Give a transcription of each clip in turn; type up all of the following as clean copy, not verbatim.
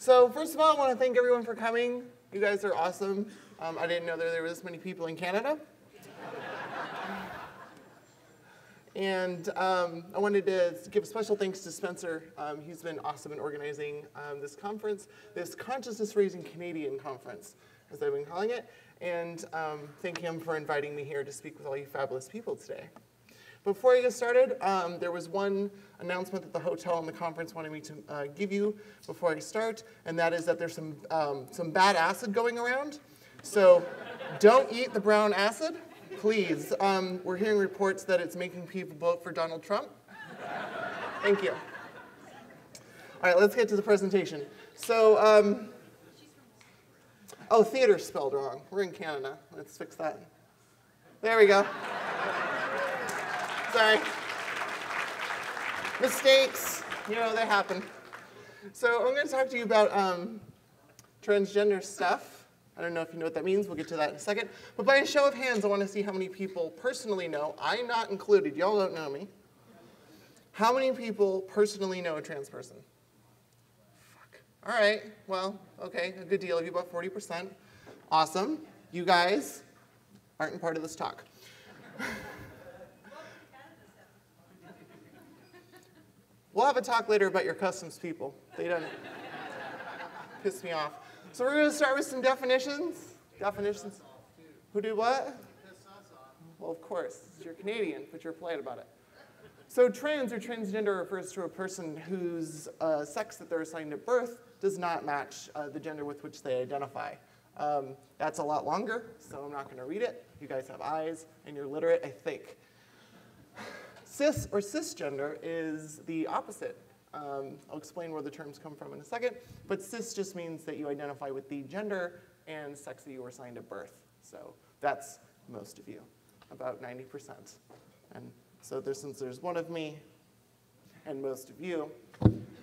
So first of all, I want to thank everyone for coming. You guys are awesome. I didn't know there were this many people in Canada. And I wanted to give special thanks to Spencer. He's been awesome in organizing this conference, this consciousness-raising Canadian conference, as I've been calling it. And thank him for inviting me here to speak with all you fabulous people today. Before I get started, there was one announcement that the hotel and the conference wanted me to give you before I start, and that is that there's some bad acid going around. So don't eat the brown acid. Please, we're hearing reports that it's making people vote for Donald Trump. Thank you. All right, let's get to the presentation. So, oh, theater spelled wrong. We're in Canada. Let's fix that. There we go. Sorry. Mistakes, you know, they happen. So I'm going to talk to you about transgender stuff. I don't know if you know what that means. We'll get to that in a second. But by a show of hands, I want to see how many people personally know. I'm not included. Y'all don't know me. How many people personally know a trans person? Fuck. All right. Well, okay. A good deal of you, about 40%. Awesome. You guys aren't part of this talk. We'll have a talk later about your customs people. They don't piss me off. So we're going to start with some definitions. Definitions. Who do what? Well, of course. You're Canadian, but you're polite about it. So trans or transgender refers to a person whose sex that they're assigned at birth does not match the gender with which they identify. That's a lot longer, so I'm not going to read it. You guys have eyes, and you're literate, I think. Cis or cisgender is the opposite. I'll explain where the terms come from in a second, but cis just means that you identify with the gender and sex that you were assigned at birth. So that's most of you, about 90%. And so since there's one of me and most of you,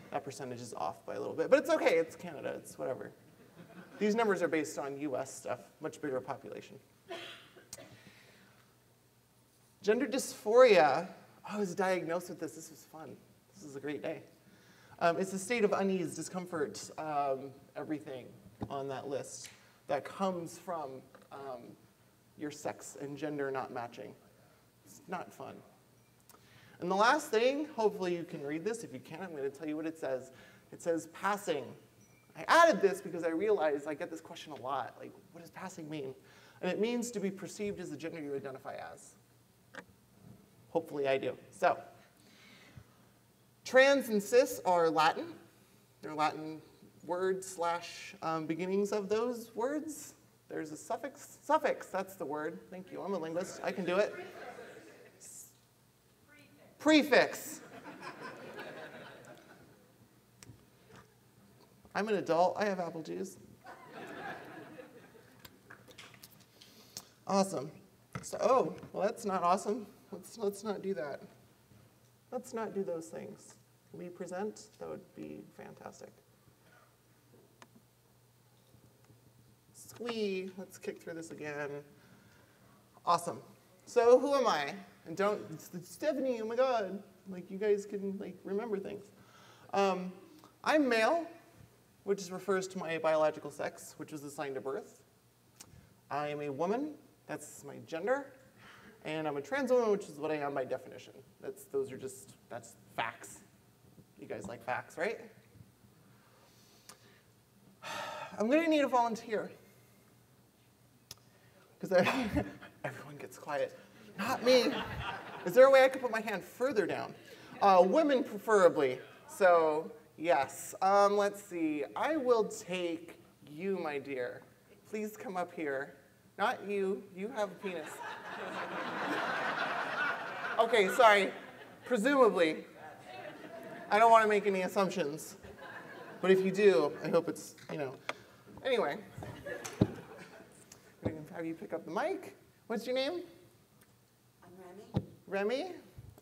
that percentage is off by a little bit. But it's okay, it's Canada, it's whatever. These numbers are based on US stuff, much bigger population. Gender dysphoria. I was diagnosed with this. This was fun. This is a great day. It's a state of unease, discomfort, everything on that list that comes from your sex and gender not matching. It's not fun. And the last thing, hopefully you can read this. If you can't, I'm going to tell you what it says. It says passing. I added this because I realized I get this question a lot. Like, what does passing mean? And it means to be perceived as the gender you identify as. Hopefully I do. So, trans and cis are Latin. They're Latin words / beginnings of those words. There's a suffix. Suffix, that's the word. Thank you. I'm a linguist. I can do it. Prefix. I'm an adult. I have apple juice. Awesome. So, oh, well, that's not awesome. Let's not do that. Let's not do those things. We present, that would be fantastic. Squee, let's kick through this again. Awesome. So who am I? And don't, Stephanie, oh my God. Like you guys can like remember things. I'm male, which refers to my biological sex, which was assigned at birth. I am a woman, that's my gender. And I'm a trans woman, which is what I am by definition. That's facts. You guys like facts, right? I'm going to need a volunteer. Because everyone gets quiet. Not me. Is there a way I could put my hand further down? Women preferably. So, yes. Let's see. I will take you, my dear. Please come up here. Not you. You have a penis. Okay, sorry. Presumably. I don't want to make any assumptions. But if you do, I hope it's, you know. Anyway. I'm going to have you pick up the mic. What's your name? I'm Remy. Remy?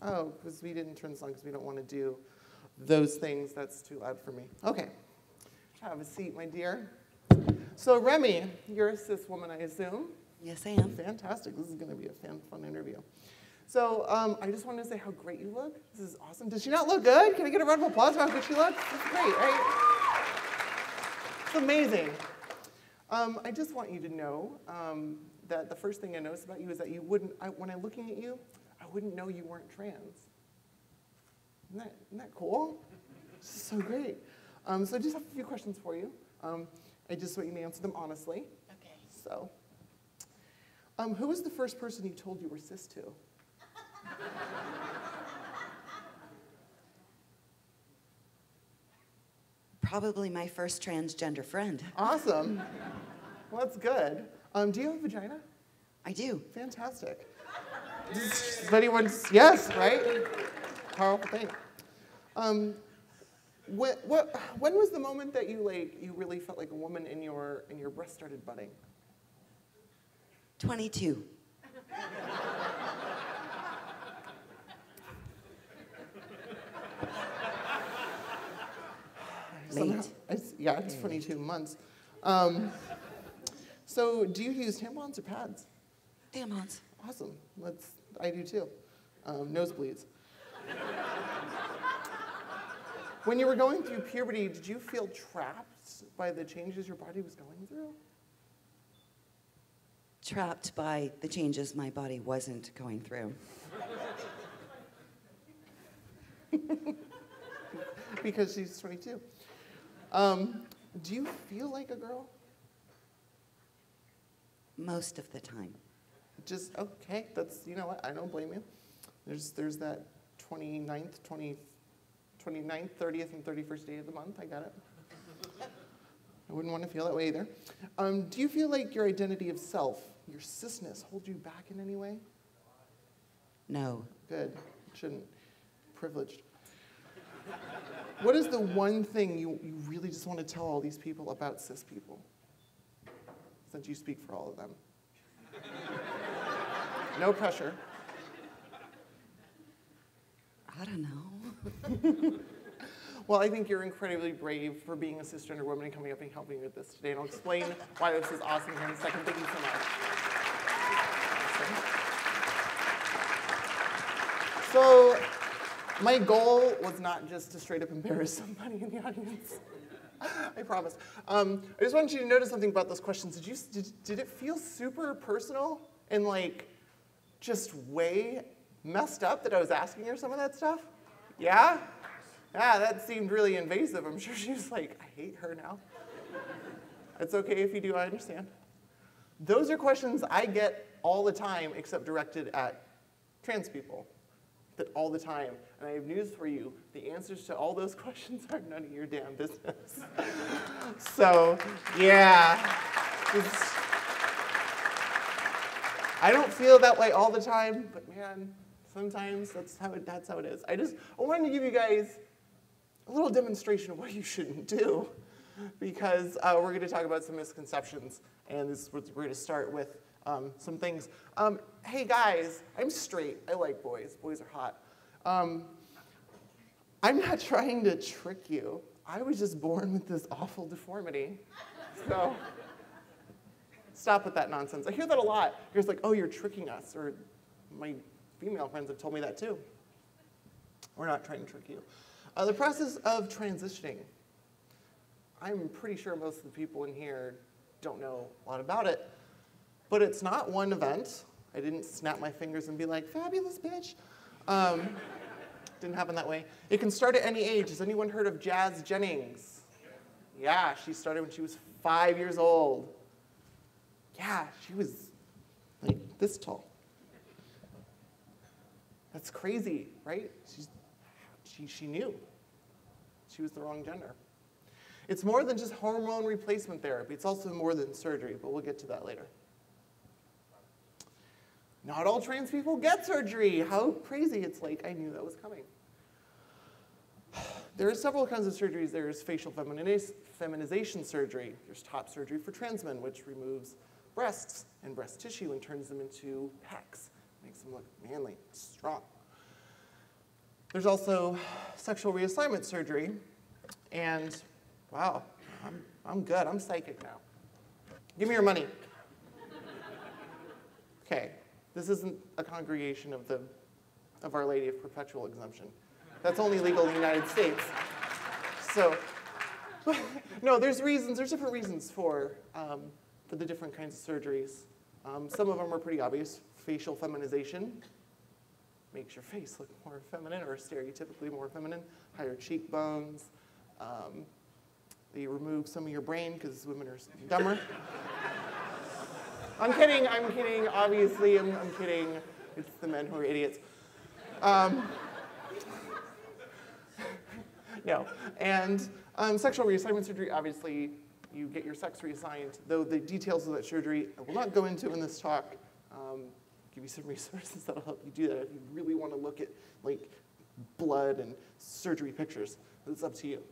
Oh, because we didn't turn this on because we don't want to do those things. That's too loud for me. Okay. Have a seat, my dear. So Remy, you're a cis woman, I assume. Yes, I am. Fantastic. This is going to be a fun interview. So I just wanted to say how great you look. This is awesome. Does she not look good? Can I get a round of applause for how good she looks? That's great, right? It's amazing. I just want you to know that the first thing I noticed about you is that you wouldn't, when I'm looking at you, I wouldn't know you weren't trans. Isn't that cool? So great. So I just have a few questions for you. I just want you to answer them honestly. Okay. So, who was the first person you told you were cis to? Probably my first transgender friend. Awesome. Well, that's good. Do you have a vagina? I do. Fantastic. If anyone's, yes, right? Powerful thing. When was the moment that you really felt like a woman and your breast started budding? 22. Late. Yeah, it's 22 months. So do you use tampons or pads? Tampons. Awesome. I do too. Nosebleeds. When you were going through puberty, did you feel trapped by the changes your body was going through? Trapped by the changes my body wasn't going through. Because she's 22. Do you feel like a girl? Most of the time. Just, okay, that's, you know what, I don't blame you. There's that 29th, 29th, 30th, and 31st day of the month, I got it. I wouldn't want to feel that way either. Do you feel like your identity of self, your cisness, holds you back in any way? No. Good, shouldn't. Privileged. What is the one thing you really just want to tell all these people about cis people? Since you speak for all of them. No pressure. I don't know. Well, I think you're incredibly brave for being a cisgender woman and coming up and helping me with this today. And I'll explain why this is awesome here in a second. Thank you so much. So, my goal was not just to straight up embarrass somebody in the audience. I promise. I just want you to notice something about those questions. Did it feel super personal and like just way messed up that I was asking her some of that stuff? Yeah? Yeah, that seemed really invasive. I'm sure she was like, I hate her now. It's okay if you do, I understand. Those are questions I get all the time, except directed at trans people. That all the time. And I have news for you. The answers to all those questions are none of your damn business. So, yeah. I don't feel that way all the time, but man, sometimes that's how it is. I wanted to give you guys a little demonstration of what you shouldn't do, because we're going to talk about some misconceptions, and we're going to start with some things. Hey guys, I'm straight. I like boys. Boys are hot. I'm not trying to trick you. I was just born with this awful deformity. So stop with that nonsense. I hear that a lot. You're just like, oh, you're tricking us. Or my female friends have told me that too. We're not trying to trick you. The process of transitioning. I'm pretty sure most of the people in here don't know a lot about it. But it's not one event. I didn't snap my fingers and be like, fabulous bitch. Didn't happen that way. It can start at any age. Has anyone heard of Jazz Jennings? Yeah, she started when she was 5 years old. Yeah, she was like this tall. That's crazy, right? She knew. She was the wrong gender. It's more than just hormone replacement therapy. It's also more than surgery, but we'll get to that later. Not all trans people get surgery. How crazy. It's like, I knew that was coming. There are several kinds of surgeries. There's facial feminization surgery. There's top surgery for trans men, which removes breasts and breast tissue and turns them into pecs. Makes them look manly, strong. There's also sexual reassignment surgery. And wow, I'm good. I'm psychic now. Give me your money. Okay. This isn't a congregation of Our Lady of Perpetual Exemption. That's only legal in the United States. So No, there's different reasons for the different kinds of surgeries. Some of them are pretty obvious. Facial feminization makes your face look more feminine or stereotypically more feminine. Higher cheekbones. They remove some of your brain because women are dumber. I'm kidding, obviously, I'm kidding. It's the men who are idiots. No, and sexual reassignment surgery, obviously, you get your sex reassigned, though the details of that surgery I will not go into in this talk. Give you some resources that'll help you do that if you really want to look at like blood and surgery pictures. It's up to you.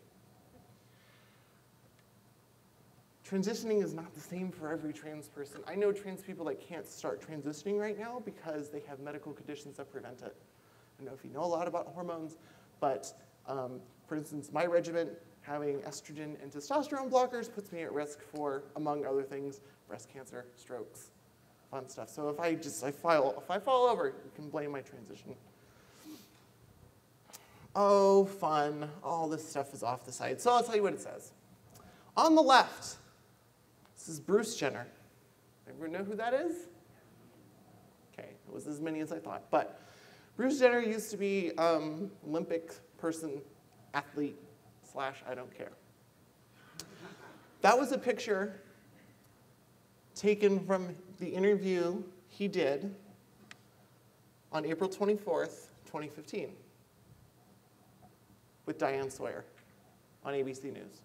Transitioning is not the same for every trans person. I know trans people that can't start transitioning right now because they have medical conditions that prevent it. I don't know if you know a lot about hormones, but for instance, my regimen, having estrogen and testosterone blockers puts me at risk for, among other things, breast cancer, strokes, fun stuff. So if I fall over, you can blame my transition. Oh, fun. All this stuff is off the side. So I'll tell you what it says. On the left, this is Bruce Jenner. Everyone know who that is? Okay, it was as many as I thought. But Bruce Jenner used to be Olympic person, athlete, / I don't care. That was a picture taken from the interview he did on April 24th, 2015 with Diane Sawyer on ABC News.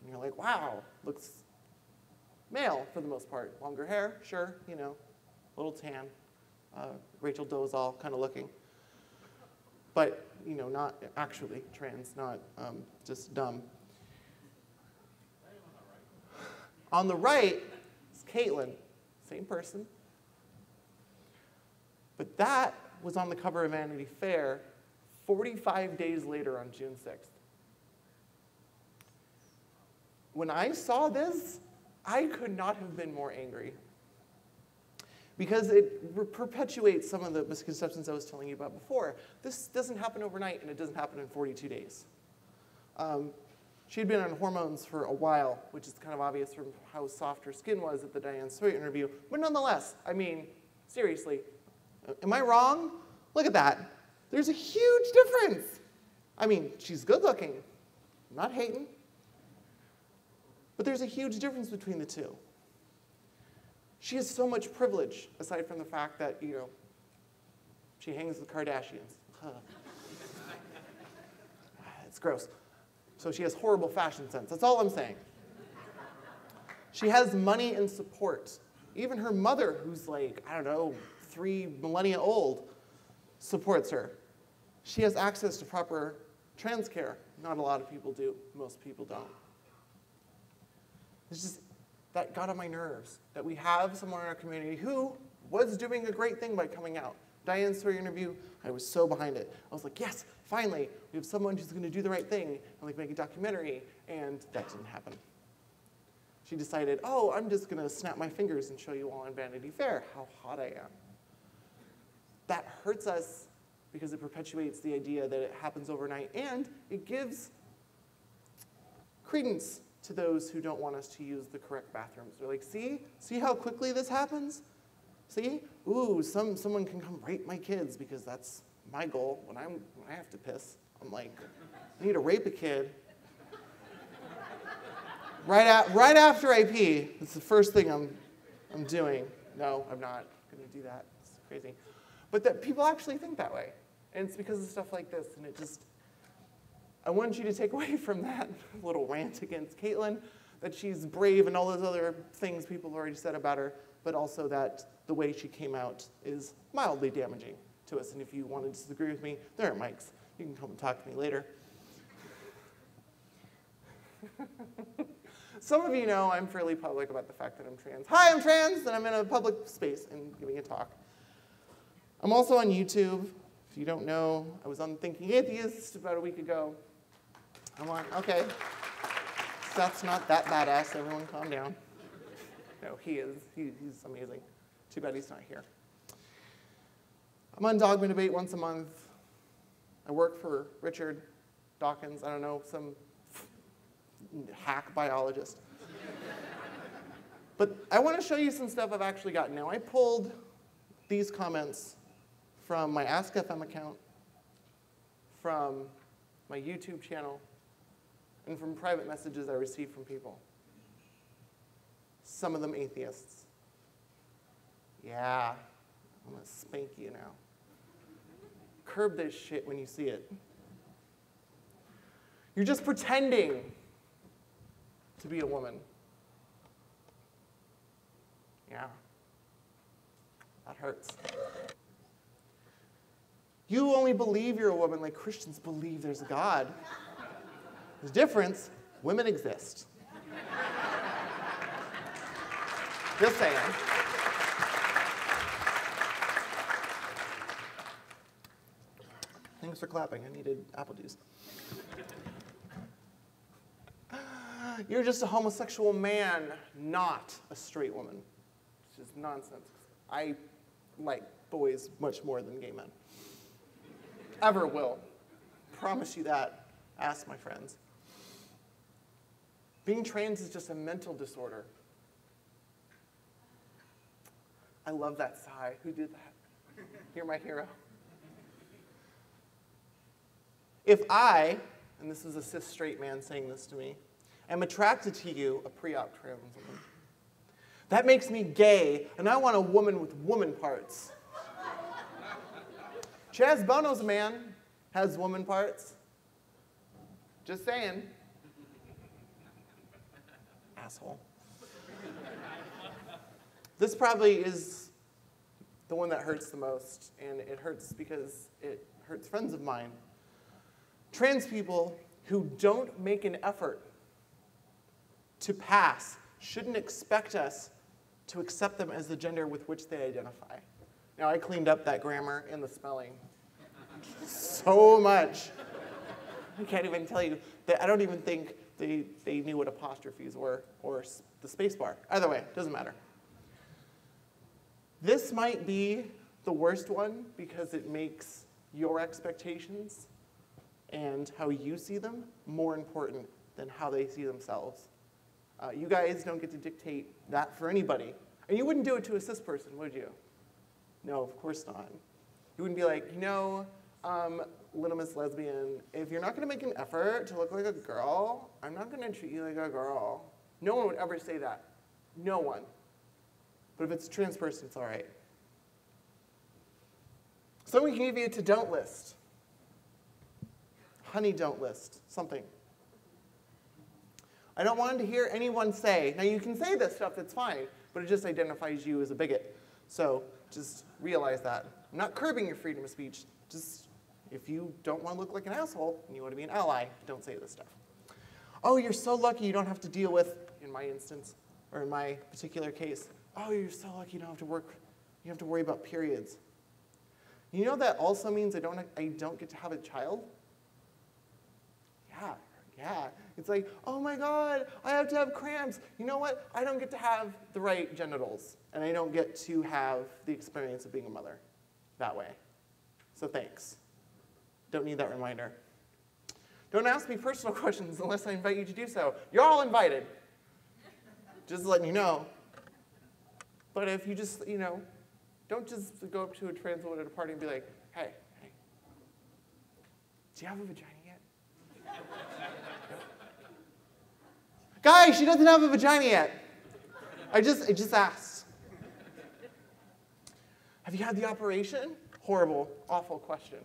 And you're like, wow, looks male for the most part. Longer hair, sure, you know, a little tan. Rachel Dolezal kind of looking. But, you know, not actually trans, not just dumb. On the right is Caitlyn, same person. But that was on the cover of Vanity Fair 45 days later on June 6th. When I saw this, I could not have been more angry. Because it perpetuates some of the misconceptions I was telling you about before. This doesn't happen overnight, and it doesn't happen in 42 days. She had been on hormones for a while, which is kind of obvious from how soft her skin was at the Diane Sawyer interview. But nonetheless, I mean, seriously, am I wrong? Look at that. There's a huge difference. I mean, she's good looking. I'm not hating. But there's a huge difference between the two. She has so much privilege, aside from the fact that, you know, she hangs with Kardashians. It's gross. So she has horrible fashion sense. That's all I'm saying. She has money and support. Even her mother, who's like, I don't know, 3 millennia old, supports her. She has access to proper trans care. Not a lot of people do. Most people don't. It's just, that got on my nerves, that we have someone in our community who was doing a great thing by coming out. Diane Sawyer interview, I was so behind it. I was like, yes, finally, we have someone who's going to do the right thing and like make a documentary, and that didn't happen. She decided, oh, I'm just going to snap my fingers and show you all on Vanity Fair how hot I am. That hurts us because it perpetuates the idea that it happens overnight, and it gives credence to those who don't want us to use the correct bathrooms. They're like, see how quickly this happens? See? Ooh, someone can come rape my kids because that's my goal when I have to piss. I'm like, I need to rape a kid. Right after I pee. It's the first thing I'm doing. No, I'm not going to do that. It's crazy. But that people actually think that way. And it's because of stuff like this. And it just, I want you to take away from that little rant against Caitlyn, that she's brave and all those other things people have already said about her, but also that the way she came out is mildly damaging to us. And if you want to disagree with me, there are mics. You can come and talk to me later. Some of you know I'm fairly public about the fact that I'm trans. Hi, I'm trans, and I'm in a public space and giving a talk. I'm also on YouTube. If you don't know, I was on Thinking Atheist about a week ago. I'm on, okay. Seth's not that badass, everyone calm down. No, he is. He's amazing. Too bad he's not here. I'm on Dogma Debate once a month. I work for Richard Dawkins, I don't know, some hack biologist. But I want to show you some stuff I've actually gotten. Now, I pulled these comments from my Ask.fm account, from my YouTube channel, and from private messages I received from people. Some of them atheists. Yeah, I'm going to spank you now. Curb this shit when you see it. You're just pretending to be a woman. Yeah, that hurts. You only believe you're a woman like Christians believe there's a God. There's a difference. Women exist. Just saying. Thanks for clapping. I needed apple juice. You're just a homosexual man, not a straight woman. It's just nonsense. I like boys much more than gay men. Ever will. Promise you that. Ask my friends. Being trans is just a mental disorder. I love that sigh. Who did that? You're my hero. If I, and this is a cis straight man saying this to me, am attracted to you, a pre-op trans woman, that makes me gay, and I want a woman with woman parts. Chaz Bono's a man, has woman parts. Just saying. Asshole. This probably is the one that hurts the most, and it hurts because it hurts friends of mine. Trans people who don't make an effort to pass shouldn't expect us to accept them as the gender with which they identify. Now, I cleaned up that grammar and the spelling so much. I can't even tell you that I don't even think they knew what apostrophes were or the space bar. Either way, doesn't matter. This might be the worst one because it makes your expectations and how you see them more important than how they see themselves. You guys don't get to dictate that for anybody. And you wouldn't do it to a cis person, would you? No, of course not. You wouldn't be like, you know, little Miss Lesbian, if you're not going to make an effort to look like a girl, I'm not going to treat you like a girl. No one would ever say that. No one. But if it's a trans person, it's all right. Someone can give you a to don't list. Honey, don't list. Something. I don't want to hear anyone say, now you can say this stuff, that's fine, but it just identifies you as a bigot. So just realize that. I'm not curbing your freedom of speech. Just if you don't want to look like an asshole and you want to be an ally, don't say this stuff. Oh, you're so lucky you don't have to deal with, in my instance, or in my particular case, oh, you're so lucky you don't have to worry about periods. You know that also means I don't get to have a child? Yeah. It's like, oh my God, I have to have cramps. You know what? I don't get to have the right genitals, and I don't get to have the experience of being a mother that way. So thanks. Don't need that reminder. Don't ask me personal questions unless I invite you to do so. You're all invited. Just letting you know. But if you just, don't just go up to a trans woman at a party and be like, hey, do you have a vagina yet? Guys, she doesn't have a vagina yet. I just asked. Have you had the operation? Horrible, awful question.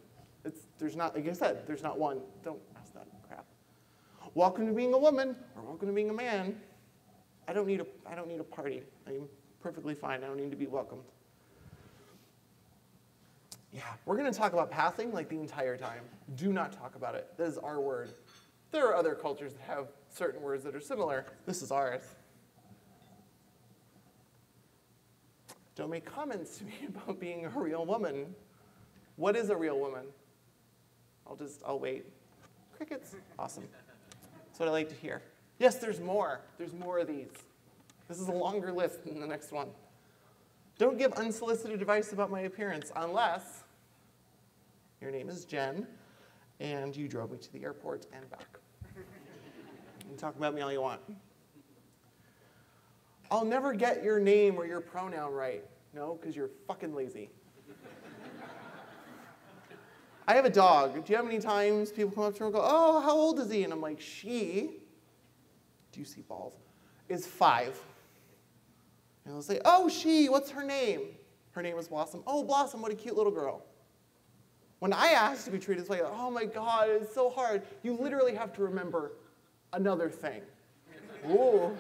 There's not, like I said, there's not one. Don't ask that crap. Welcome to being a woman, or welcome to being a man. I don't need a party. I'm perfectly fine. I don't need to be welcomed. Yeah, we're going to talk about passing like the entire time. Do not talk about it. This is our word. There are other cultures that have certain words that are similar. This is ours. Don't make comments to me about being a real woman. What is a real woman? I'll wait. Crickets. Awesome. That's what I like to hear. Yes, there's more. There's more of these. This is a longer list than the next one. Don't give unsolicited advice about my appearance unless your name is Jen and you drove me to the airport and back. can talk about me all you want. I'll never get your name or your pronoun right. No, because you're fucking lazy. I have a dog. Do you know how many times people come up to me and go, oh, how old is he? And I'm like, she, do you see balls, is 5. And they'll say, oh, she, what's her name? Her name is Blossom. Oh, Blossom, what a cute little girl. When I ask to be treated this way, oh my God, it's so hard. You literally have to remember another thing. Ooh.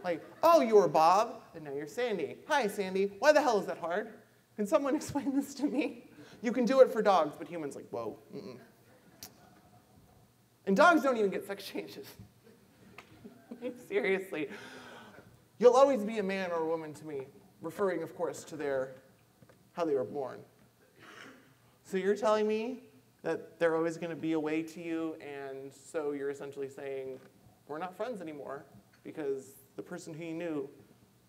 Like, oh, you were Bob, and now you're Sandy. Hi, Sandy. Why the hell is that hard? Can someone explain this to me? You can do it for dogs, but humans like, whoa. Mm-mm. And dogs don't even get sex changes. Seriously. You'll always be a man or a woman to me, referring, of course, to how they were born. So you're telling me that they're always going to be a way to you, and so you're essentially saying, we're not friends anymore, because the person who you knew,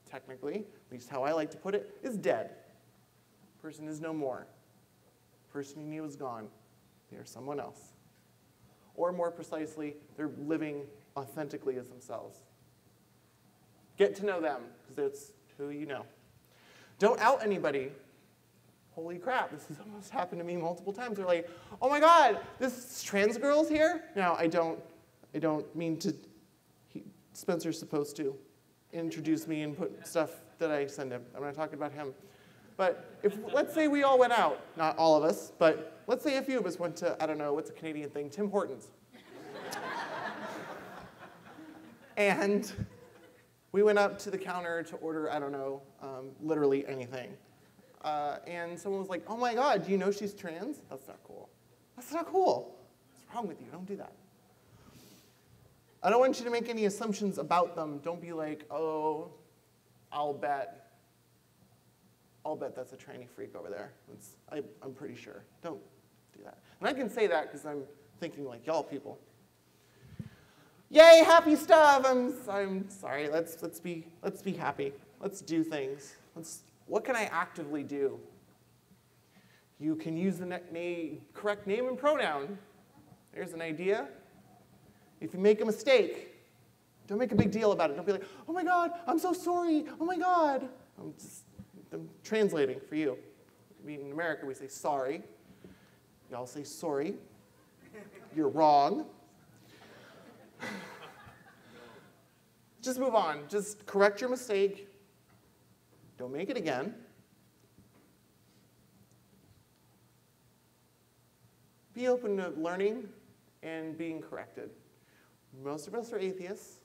technically, at least how I like to put it, is dead. Person is no more. Person you knew is gone. They are someone else. Or more precisely, they're living authentically as themselves. Get to know them, because that's who you know. Don't out anybody. Holy crap, this has almost happened to me multiple times. They're like, oh my God, this trans girl's here? Now, I don't mean to, Spencer's supposed to introduce me and put stuff that I send him. I'm not talking about him. But let's say we all went out, not all of us, but let's say a few of us went to, I don't know, what's a Canadian thing? Tim Hortons. And we went up to the counter to order, I don't know, literally anything. And someone was like, oh my God, do you know she's trans? That's not cool. That's not cool. What's wrong with you? Don't do that. I don't want you to make any assumptions about them. Don't be like, oh, I'll bet that's a tranny freak over there. I'm pretty sure. Don't do that. And I can say that because I'm thinking like y'all people. Yay, happy stuff. I'm sorry. Let's be happy. Let's do things. What can I actively do? You can use the correct name and pronoun. There's an idea. If you make a mistake, don't make a big deal about it. Don't be like, oh my God, I'm so sorry. Oh my God. I'm translating for you. In America, we say sorry. Y'all say sorry. You're wrong. Just move on. Just correct your mistake. Don't make it again. Be open to learning and being corrected. Most of us are atheists.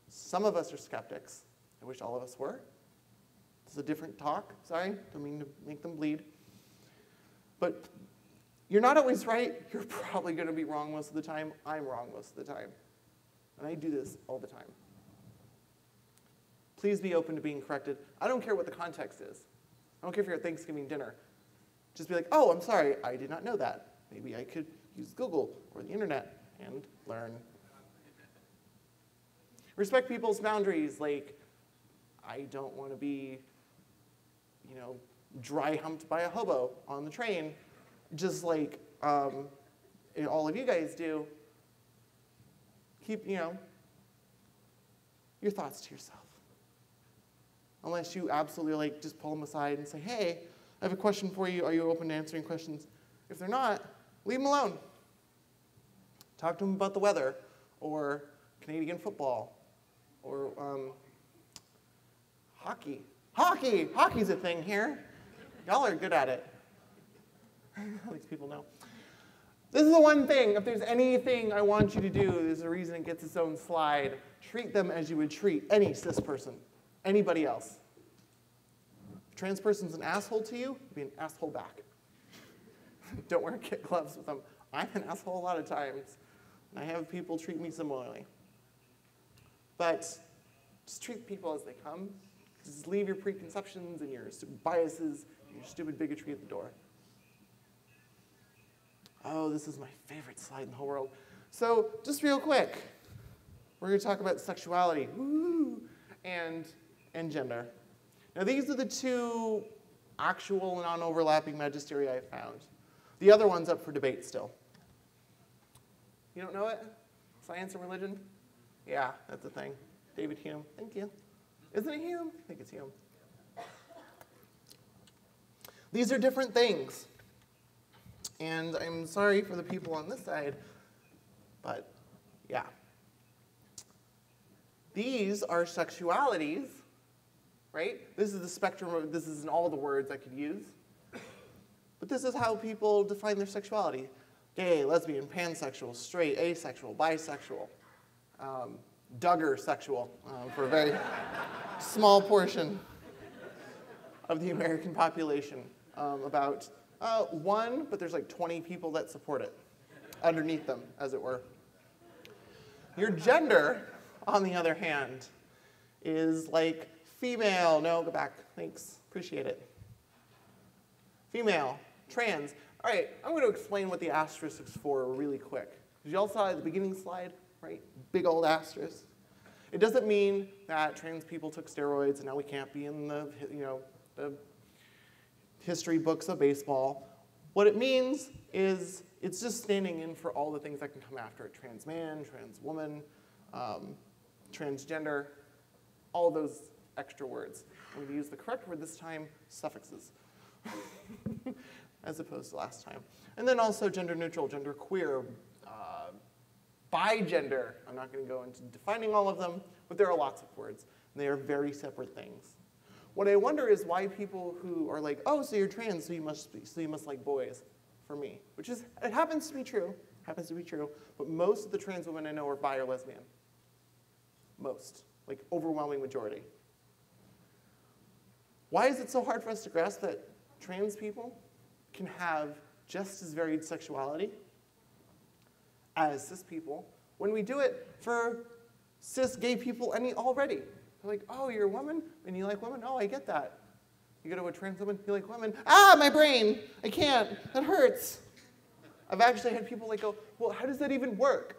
Some of us are skeptics. I wish all of us were. It's a different talk. Sorry, don't mean to make them bleed. But you're not always right. You're probably going to be wrong most of the time. I'm wrong most of the time. And I do this all the time. Please be open to being corrected. I don't care what the context is. I don't care if you're at Thanksgiving dinner. Just be like, oh, I'm sorry, I did not know that. Maybe I could use Google or the internet and learn. Respect people's boundaries. Like, I don't want to be, dry humped by a hobo on the train, just like all of you guys do. Keep, your thoughts to yourself. Unless you absolutely just pull them aside and say, hey, I have a question for you. Are you open to answering questions? If they're not, leave them alone. Talk to them about the weather or Canadian football or hockey. Hockey's a thing here. Y'all are good at it. At least people know. This is the one thing. If there's anything I want you to do, there's a reason it gets its own slide. Treat them as you would treat any cis person. Anybody else. If a trans person's an asshole to you, be an asshole back. Don't wear kid gloves with them. I'm an asshole a lot of times. And I have people treat me similarly. But just treat people as they come. Just leave your preconceptions and your biases and your stupid bigotry at the door. Oh, this is my favorite slide in the whole world. So just real quick, we're going to talk about sexuality. Woo! And gender. Now these are the two actual non-overlapping magisteria I found. The other one's up for debate still. You don't know it? Science and religion? Yeah, that's a thing. David Hume, thank you. Isn't it Hume? I think it's Hume. These are different things. And I'm sorry for the people on this side, but yeah. These are sexualities, right? This is the spectrum of, this isn't all the words I could use. But this is how people define their sexuality. Gay, lesbian, pansexual, straight, asexual, bisexual, Duggar sexual, for a very small portion of the American population. About one, but there's like 20 people that support it, underneath them, as it were. Your gender, on the other hand, is like female. No, go back. Thanks. Appreciate it. Female, trans. All right, I'm going to explain what the asterisk is for really quick. Y'all saw at the beginning slide, right? Big old asterisk. It doesn't mean that trans people took steroids and now we can't be in the, the history books of baseball. What it means is it's just standing in for all the things that can come after it. Trans man, trans woman, transgender, all those extra words. I'm going to use the correct word this time, suffixes, as opposed to last time. And then also gender neutral, gender queer, bigender. I'm not going to go into defining all of them, but there are lots of words. And they are very separate things. What I wonder is why people who are like, oh, so you're trans, so you must like boys, for me, which is, it happens to be true, but most of the trans women I know are bi or lesbian. Most, like overwhelming majority. Why is it so hard for us to grasp that trans people can have just as varied sexuality as cis people when we do it for cis gay people already? They're like, oh, you're a woman and you like women? Oh, I get that. You go to a trans woman, you like women? Ah, my brain, I can't, that hurts. I've actually had people like go, well, how does that even work?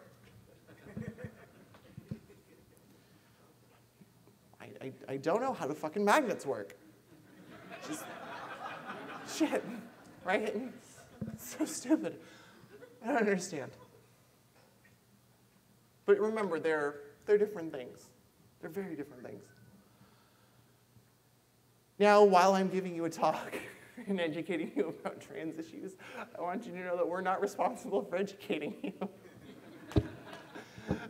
I don't know how do fucking magnets work. Just shit, right? It's so stupid. I don't understand. But remember, they're different things. They're very different things. Now, while I'm giving you a talk and educating you about trans issues, I want you to know that we're not responsible for educating you.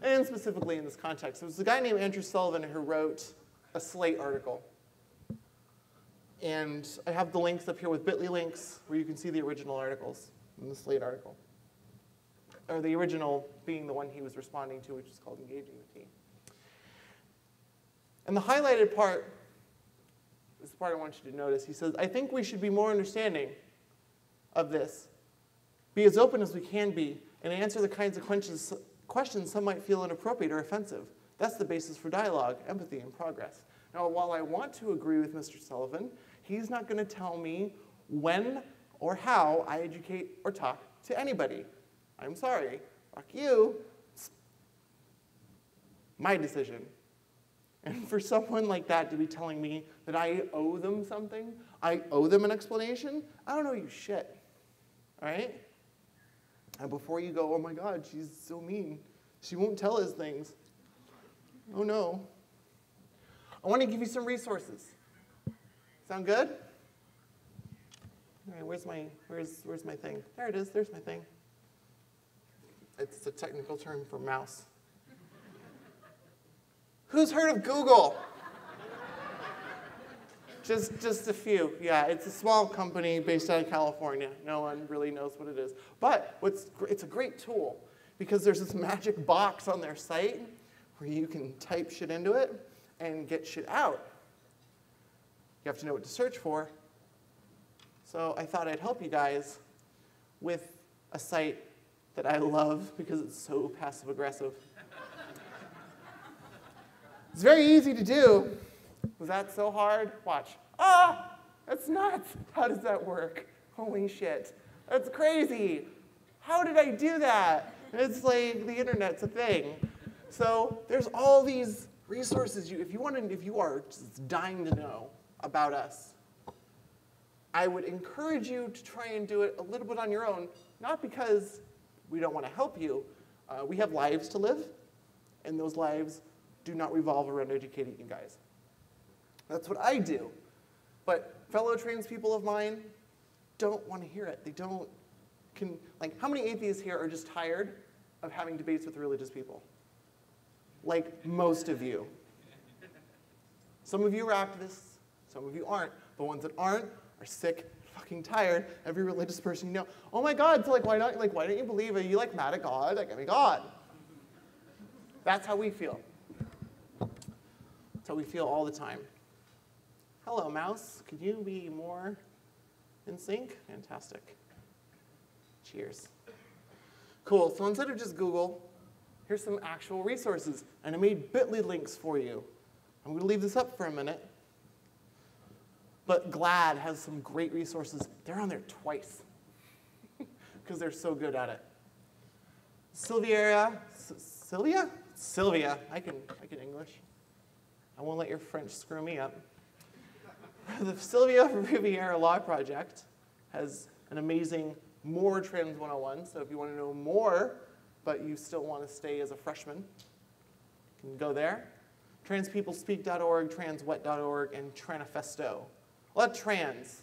And specifically in this context, there was a guy named Andrew Sullivan who wrote a Slate article. And I have the links up here with bit.ly links where you can see the original articles in the Slate article. Or the original being the one he was responding to, which is called Engaging the Tea. And the highlighted part is the part I want you to notice. He says, I think we should be more understanding of this, be as open as we can be, and answer the kinds of questions some might feel inappropriate or offensive. That's the basis for dialogue, empathy, and progress. Now, while I want to agree with Mr. Sullivan, he's not going to tell me when or how I educate or talk to anybody. I'm sorry. Fuck you. It's my decision. And for someone like that to be telling me that I owe them something, I owe them an explanation, I don't owe you shit. All right? And before you go, oh my God, she's so mean. She won't tell us things. Oh no. I want to give you some resources. Sound good? All right, where's my thing? There it is, there's my thing. It's a technical term for mouse. Who's heard of Google? Just a few. Yeah, it's a small company based out of California. No one really knows what it is. But it's a great tool because there's this magic box on their site where you can type shit into it and get shit out. You have to know what to search for. So I thought I'd help you guys with a site that I love because it's so passive-aggressive. It's very easy to do. Was that so hard? Watch. Ah, that's nuts. How does that work? Holy shit. That's crazy. How did I do that? It's like the internet's a thing. So there's all these resources. If you are just dying to know about us, I would encourage you to try and do it a little bit on your own, not because we don't want to help you, We have lives to live, and those lives do not revolve around educating you guys. That's what I do. But fellow trans people of mine don't want to hear it. They don't, like, how many atheists here are just tired of having debates with religious people? Like most of you. Some of you are activists, some of you aren't. The ones that aren't are sick, fucking tired. Every religious person you know, oh my God, so like why don't you believe it? You like mad at God? Like, I mean, God. That's how we feel. That's how we feel all the time. Hello, mouse. Could you be more in sync? Fantastic. Cheers. Cool, so instead of just Google, here's some actual resources. And I made bit.ly links for you. I'm going to leave this up for a minute. But GLAAD has some great resources. They're on there twice because they're so good at it. Sylvia, I can English. I won't let your French screw me up. The Sylvia Riviera Law Project has an amazing More Trans 101. So if you want to know more, but you still want to stay as a freshman, you can go there. Transpeoplespeak.org, transwet.org, and Tranifesto. A lot of trans.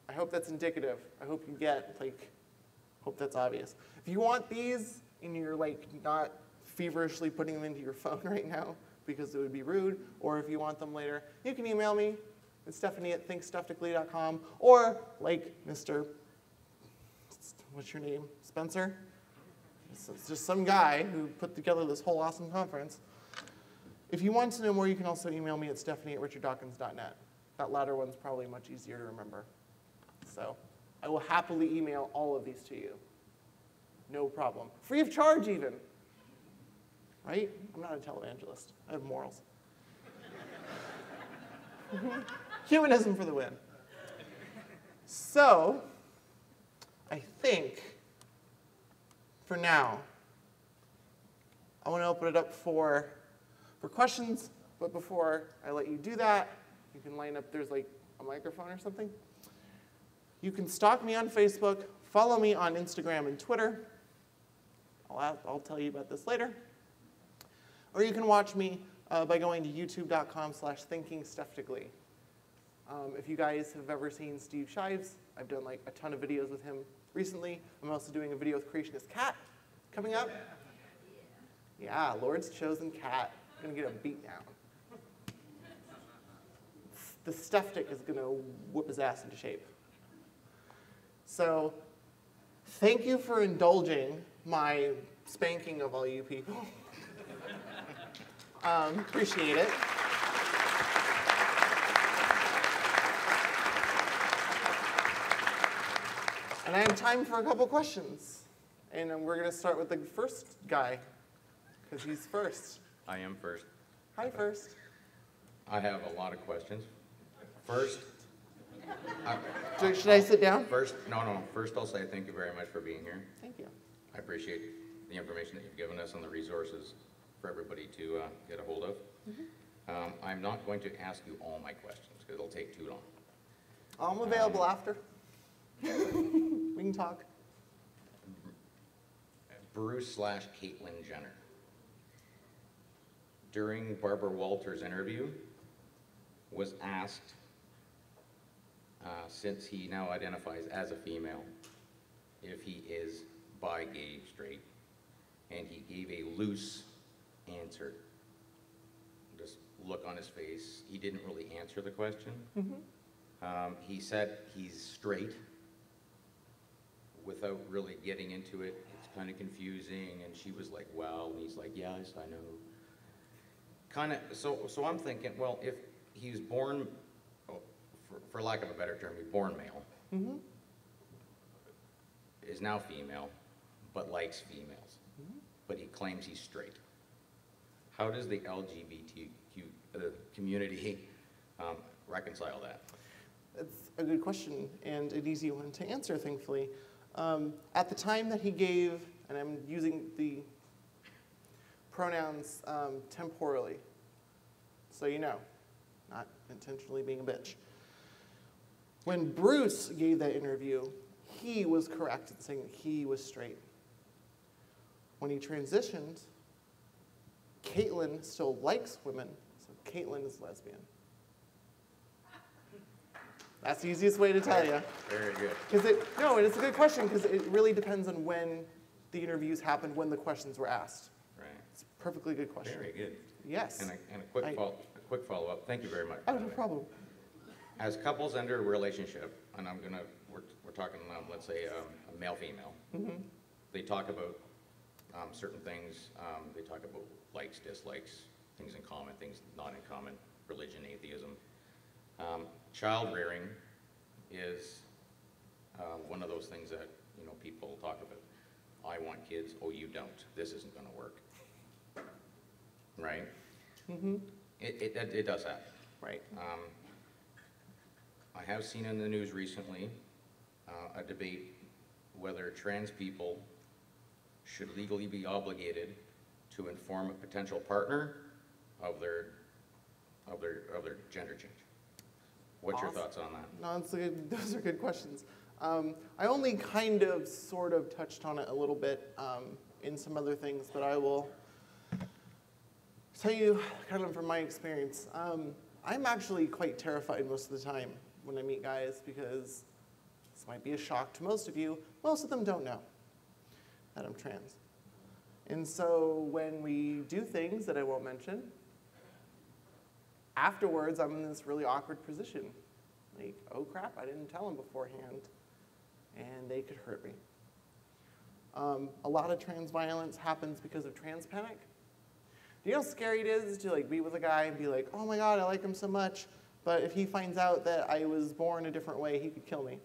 I hope that's indicative. I hope you get, hope that's obvious. If you want these and you're not feverishly putting them into your phone right now because it would be rude, or if you want them later, you can email me. It's Stephanie@thinkskeptically.com, or like Mr. What's your name? Spencer? It's just some guy who put together this whole awesome conference. If you want to know more, you can also email me at stephanie@richarddawkins.net. That latter one's probably much easier to remember. So I will happily email all of these to you. No problem. Free of charge, even. Right? I'm not a televangelist. I have morals. Humanism for the win. So I think, for now, I want to open it up for questions. But before I let you do that, you can line up, there's like a microphone or something. You can stalk me on Facebook, follow me on Instagram and Twitter. I'll tell you about this later. Or you can watch me by going to youtube.com/thinkingskeptically. If you guys have ever seen Steve Shives, I've done like a ton of videos with him recently. I'm also doing a video with Creationist Cat coming up. Yeah, Lord's chosen cat. Gonna get a beat down. The skeptic is gonna whip his ass into shape. So, thank you for indulging my spanking of all you people. Appreciate it. And I have time for a couple questions. And we're going to start with the first guy, because he's first. I am first. Hi, first. I have a lot of questions. First, Should I sit down? First, no. First, I'll say thank you very much for being here. Thank you. I appreciate the information that you've given us and the resources for everybody to get a hold of. Mm-hmm. I'm not going to ask you all my questions because it'll take too long. I'm available after. We can talk. Bruce/Caitlyn Jenner. During Barbara Walters' interview, was asked, since he now identifies as a female, if he is bi, gay, straight, and he gave a loose answer. Just look on his face. He didn't really answer the question. Mm-hmm. He said he's straight without really getting into it. It's kind of confusing, and she was like, well, and he's like, yes, I know. Kind of, so I'm thinking, well, if he's born, for lack of a better term, he's born male, mm-hmm. is now female, but likes females, mm-hmm. but he claims he's straight. How does the LGBTQ community reconcile that? That's a good question and an easy one to answer, thankfully. At the time that he gave, and I'm using the pronouns temporally, so you know, not intentionally being a bitch. When Bruce gave that interview, he was correct in saying that he was straight. When he transitioned, Caitlin still likes women, so Caitlin is lesbian. That's the easiest way to tell you. Very good. No, and it's a good question because it really depends on when the interviews happened, when the questions were asked. Right. It's a perfectly good question. Very good. Yes. And a quick follow-up. Thank you very much. Oh, no problem. As couples enter a relationship, and we're talking, let's say, a male-female. Mm-hmm. They talk about certain things. They talk about likes, dislikes, things in common, things not in common, religion, atheism. Child rearing is one of those things that people talk about. I want kids. Oh, you don't. This isn't going to work. Right? Mm-hmm. It does happen. Right. I have seen in the news recently a debate whether trans people should legally be obligated to inform a potential partner of their gender change. What's your thoughts on that? No, those are good questions. I only kind of, sort of touched on it a little bit in some other things, but I will tell you kind of from my experience. I'm actually quite terrified most of the time when I meet guys because this might be a shock to most of you. Most of them don't know that I'm trans. And so when we do things that I won't mention, afterwards I'm in this really awkward position. Like, oh crap, I didn't tell them beforehand, and they could hurt me. A lot of trans violence happens because of trans panic. Do you know how scary it is to be with a guy and be like, oh my God, I like him so much, but if he finds out that I was born a different way, he could kill me.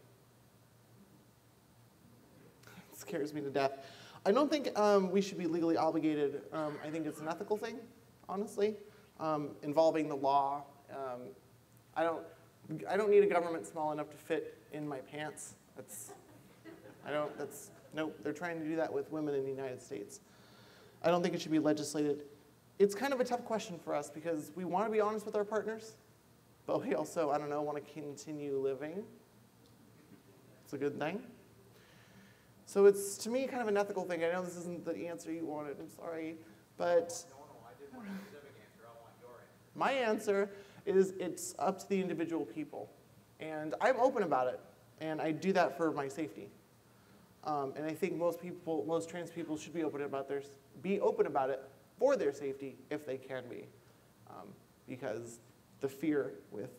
It scares me to death. I don't think we should be legally obligated. I think it's an ethical thing, honestly, involving the law. I don't need a government small enough to fit in my pants. Nope, they're trying to do that with women in the United States. I don't think it should be legislated. It's kind of a tough question for us because we want to be honest with our partners, but we also, I don't know, want to continue living. It's a good thing. So it's, to me, kind of an ethical thing. I know this isn't the answer you wanted, I'm sorry, but No, I didn't want a specific answer, I want your answer. my answer is it's up to the individual people. And I'm open about it, and I do that for my safety. And I think most trans people should be open about it for their safety if they can be, because the fear with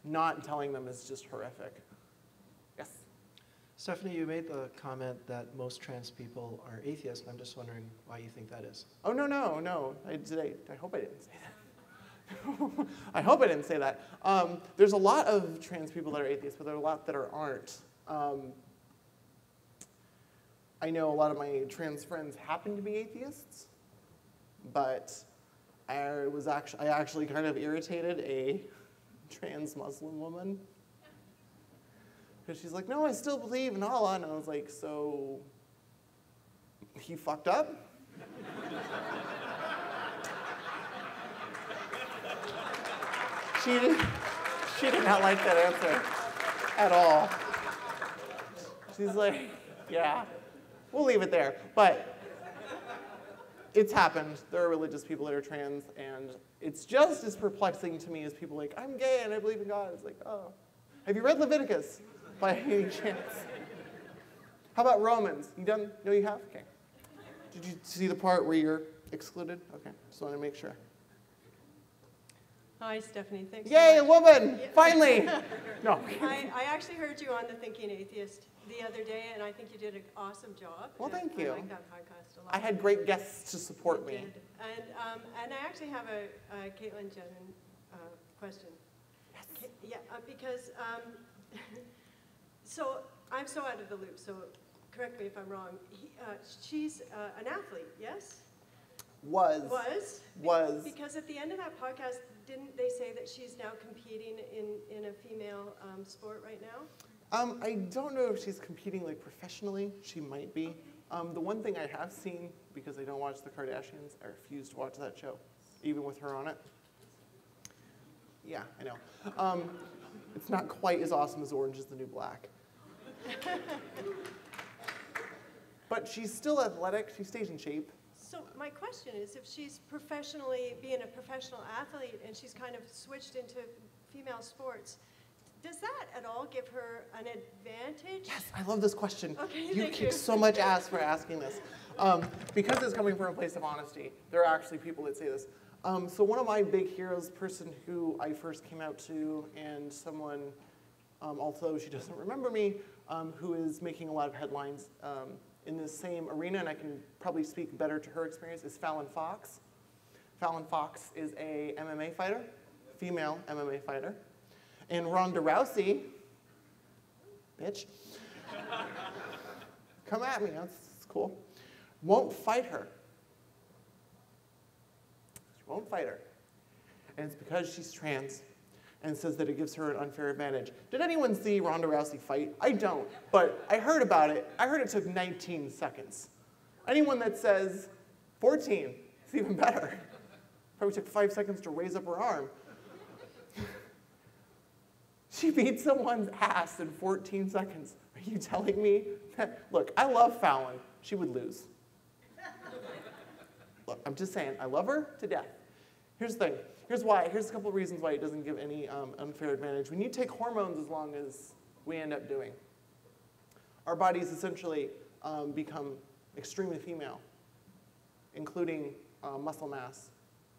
not telling them is just horrific. Yes. Stephanie, you made the comment that most trans people are atheists, and I'm just wondering why you think that is. Oh, no. I hope I didn't say that. I hope I didn't say that. There's a lot of trans people that are atheists, but there are a lot that aren't. I know a lot of my trans friends happen to be atheists, but I actually kind of irritated a trans Muslim woman. Because she's like, no, I still believe in Allah. And I was like, so he fucked up? She did not like that answer at all. She's like, yeah, we'll leave it there. But it's happened. There are religious people that are trans, and it's just as perplexing to me as people like, I'm gay and I believe in God. It's like, oh. Have you read Leviticus by any chance? How about Romans? You done? No, you have? Okay. Did you see the part where you're excluded? Okay, just wanted to make sure. Hi, Stephanie. Thanks. Yay, a so much. woman! Finally! No. I actually heard you on The Thinking Atheist the other day, and I think you did an awesome job. Well, thank you. I like that podcast a lot. I had great guests to support You me. did. And I actually have a Caitlin Jen question. Yes. Yeah, because so I'm so out of the loop. So correct me if I'm wrong. She's an athlete, yes? Was. Because at the end of that podcast, didn't they say that she's now competing in a female sport right now? I don't know if she's competing professionally. She might be. The one thing I have seen, because I don't watch the Kardashians, I refuse to watch that show, even with her on it. Yeah, I know. It's not quite as awesome as Orange is the New Black. But but she's still athletic. She stays in shape. So my question is, if she's professionally, being a professional athlete, and she's kind of switched into female sports, does that at all give her an advantage? Yes, I love this question. Okay, you thank kick you. so much ass for asking this. Because it's coming from a place of honesty, there are actually people that say this. So one of my big heroes, person who I first came out to, and someone, although she doesn't remember me, who is making a lot of headlines in this same arena, and I can probably speak better to her experience, is Fallon Fox. Fallon Fox is a MMA fighter, female MMA fighter. And Ronda Rousey, bitch, come at me, that's cool, won't fight her. She won't fight her. And it's because she's trans and says that it gives her an unfair advantage. Did anyone see Ronda Rousey fight? I don't, but I heard about it. I heard it took 19 seconds. Anyone that says 14, it's even better. Probably took 5 seconds to raise up her arm. She beat someone's ass in 14 seconds. Are you telling me that? Look, I love Fallon. She would lose. Look, I'm just saying, I love her to death. Here's the thing. Here's why. Here's a couple of reasons why it doesn't give any unfair advantage. When you take hormones as long as we end up doing, our bodies essentially become extremely female, including muscle mass,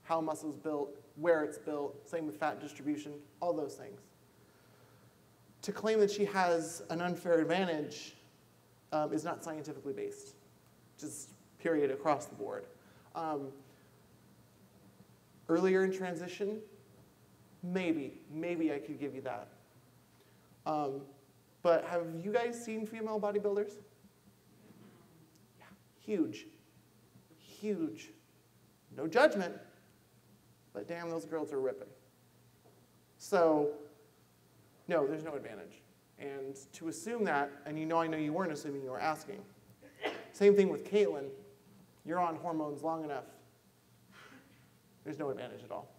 how muscle's built, where it's built, same with fat distribution, all those things. To claim that she has an unfair advantage is not scientifically based, just period across the board. Earlier in transition, maybe I could give you that. But have you guys seen female bodybuilders? Yeah, huge, huge. No judgment, but damn, those girls are ripping. So, no, there's no advantage. And to assume that, and I know you weren't assuming, you were asking. Same thing with Caitlin. You're on hormones long enough. There's no advantage at all.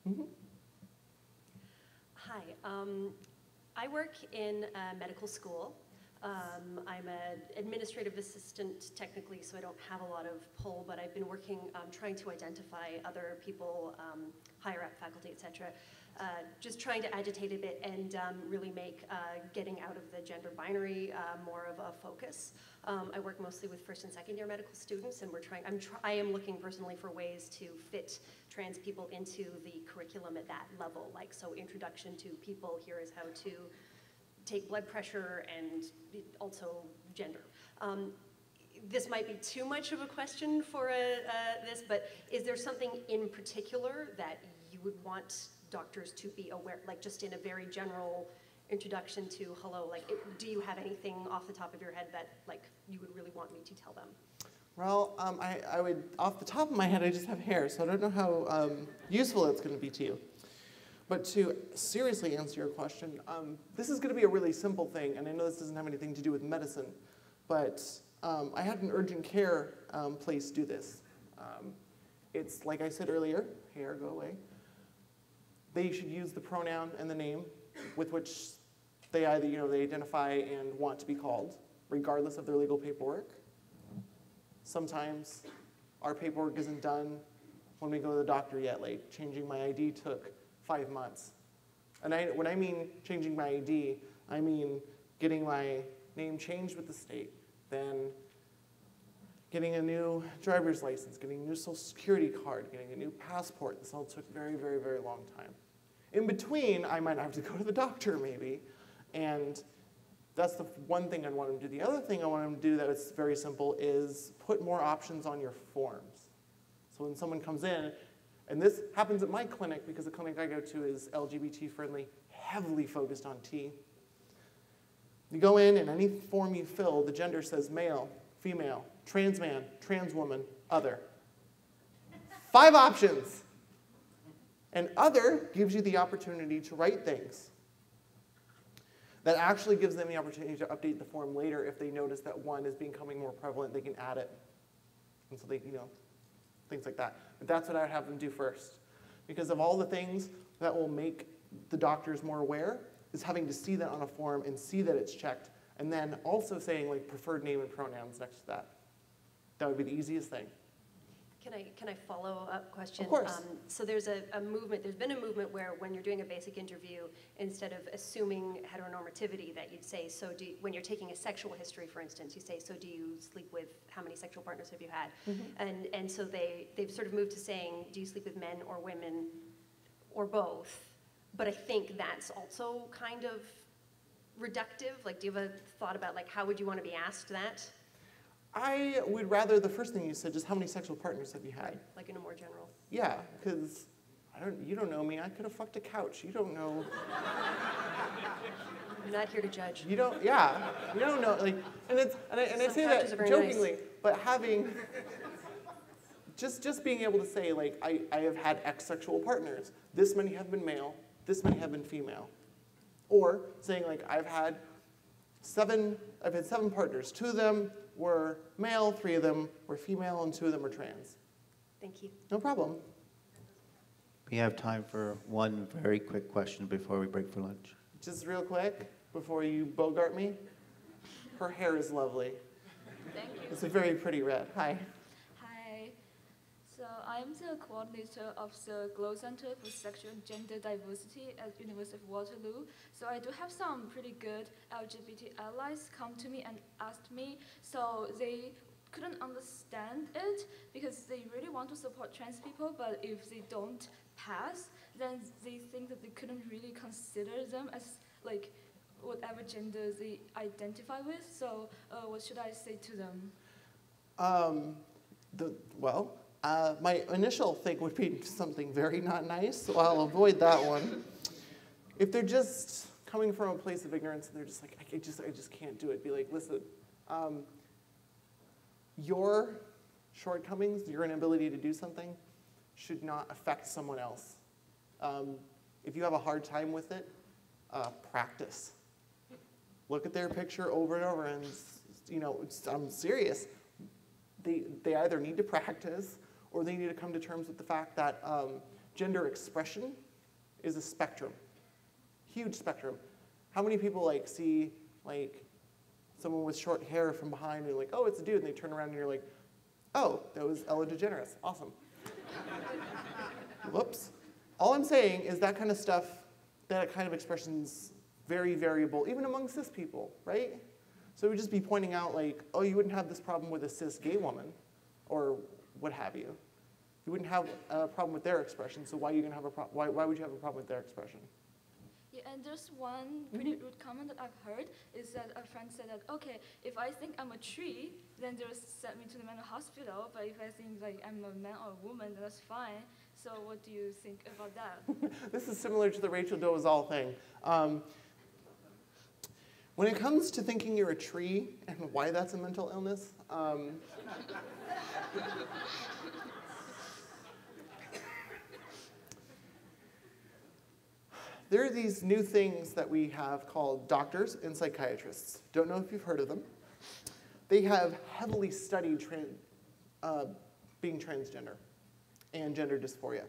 Mm-hmm. Hi, I work in medical school. I'm an administrative assistant technically, so I don't have a lot of pull, but I've been working trying to identify other people, higher up faculty, et cetera, just trying to agitate a bit and really make getting out of the gender binary more of a focus. I work mostly with first and second year medical students, and I am looking personally for ways to fit trans people into the curriculum at that level, like so introduction to people, here is how to take blood pressure and also gender. This might be too much of a question for this, but is there something in particular that you would want doctors to be aware, like just in a very general introduction to hello, like do you have anything off the top of your head that like you would really want me to tell them? Well, I would, off the top of my head, I just have hair, so I don't know how useful it's going to be to you. But to seriously answer your question, this is going to be a really simple thing, and I know this doesn't have anything to do with medicine, but I had an urgent care place do this. It's like I said earlier, hair, go away. They should use the pronoun and the name with which they either, they identify and want to be called, regardless of their legal paperwork. Sometimes our paperwork isn't done when we go to the doctor yet. Like changing my ID took 5 months. And when I mean changing my ID, I mean getting my name changed with the state, then getting a new driver's license, getting a new social security card, getting a new passport. This all took very, very, very long time. In between, I might have to go to the doctor maybe, and that's the one thing I want them to do. The other thing I want them to do that is very simple is put more options on your forms. So when someone comes in, and this happens at my clinic because the clinic I go to is LGBT friendly, heavily focused on T. You go in and any form you fill, the gender says male, female, trans man, trans woman, other. 5 options. And other gives you the opportunity to write things. That actually gives them the opportunity to update the form later if they notice that one is becoming more prevalent, they can add it. And so they, things like that. But that's what I would have them do first. Because of all the things that will make the doctors more aware is having to see that on a form and see that it's checked And then also saying like preferred name and pronouns next to that. That would be the easiest thing. Can I follow up question? Of course. So there's a movement, there's been a movement where when you're doing a basic interview, instead of assuming heteronormativity, that you'd say, when you're taking a sexual history, for instance, you say, so do you sleep with, how many sexual partners have you had? And so they've sort of moved to saying, do you sleep with men or women or both? But I think that's also kind of reductive. Like, do you have a thought about like, how would you want to be asked that? I would rather the first thing you said, just how many sexual partners have you had? Like in a more general. Yeah, because you don't know me. I could have fucked a couch. You don't know. I'm not here to judge. You don't. Yeah, you don't know. Like, and I say couches are that very jokingly, nice. but having just being able to say like I have had X sexual partners. This many have been male. This many have been female. Or saying like I've had seven partners. 2 of them were male, 3 of them were female, and 2 of them were trans. Thank you. No problem. We have time for one very quick question before we break for lunch. Just real quick, before you bogart me, her hair is lovely. Thank you. It's a very pretty red. Hi. Hi. So I'm the coordinator of the Glow Center for Sexual and Gender Diversity at University of Waterloo. So I do have some pretty good LGBT allies come to me and asked me. So they couldn't understand it because they really want to support trans people, but if they don't pass, then they think that they couldn't really consider them as like whatever gender they identify with. So what should I say to them? My initial thing would be something very not nice, so I'll avoid that one. If they're just coming from a place of ignorance and they're just like, I just can't do it, be like, listen, your shortcomings, your inability to do something should not affect someone else. If you have a hard time with it, practice. Look at their picture over and over and, I'm serious. They either need to practice or they need to come to terms with the fact that gender expression is a spectrum, huge spectrum. How many people see someone with short hair from behind and you're like, oh, it's a dude, and they turn around and you're like, oh, that was Ella DeGeneres, awesome. Whoops. All I'm saying is that kind of stuff, that kind of expression's very variable, even among cis people, right? So it would just be pointing out oh, you wouldn't have this problem with a cis gay woman, or what have you. You wouldn't have a problem with their expression, so why would you have a problem with their expression? Yeah, and there's one pretty rude comment that I've heard is that a friend said that, okay, if I think I'm a tree, then they'll send me to the mental hospital, but if I think I'm a man or a woman, then that's fine. So what do you think about that? This is similar to the Rachel Dolezal thing. When it comes to thinking you're a tree and why that's a mental illness, there are these new things that we have called doctors and psychiatrists. Don't know if you've heard of them. They have heavily studied being transgender and gender dysphoria.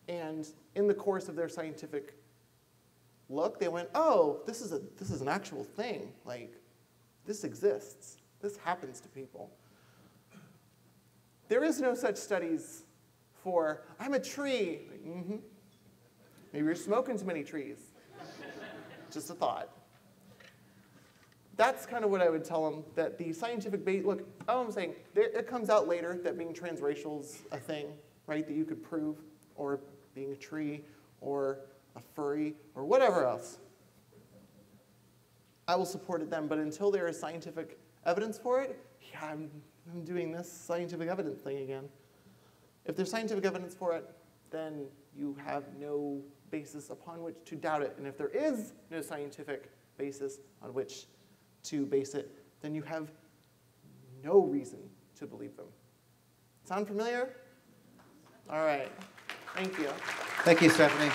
And in the course of their scientific look, they went, oh, this is an actual thing. This exists. This happens to people. There is no such studies for, I'm a tree. Maybe you're smoking too many trees. Just a thought. That's kind of what I would tell them, that the scientific base, look, all I'm saying, it comes out later that being transracial is a thing, right, that you could prove, or being a tree, or a furry, or whatever else. I will support it then, but until there is scientific evidence for it, yeah, I'm doing this scientific evidence thing again. If there's scientific evidence for it, then you have no basis upon which to doubt it. And if there is no scientific basis on which to base it, then you have no reason to believe them. Sound familiar? All right. Thank you. Thank you, Stephanie.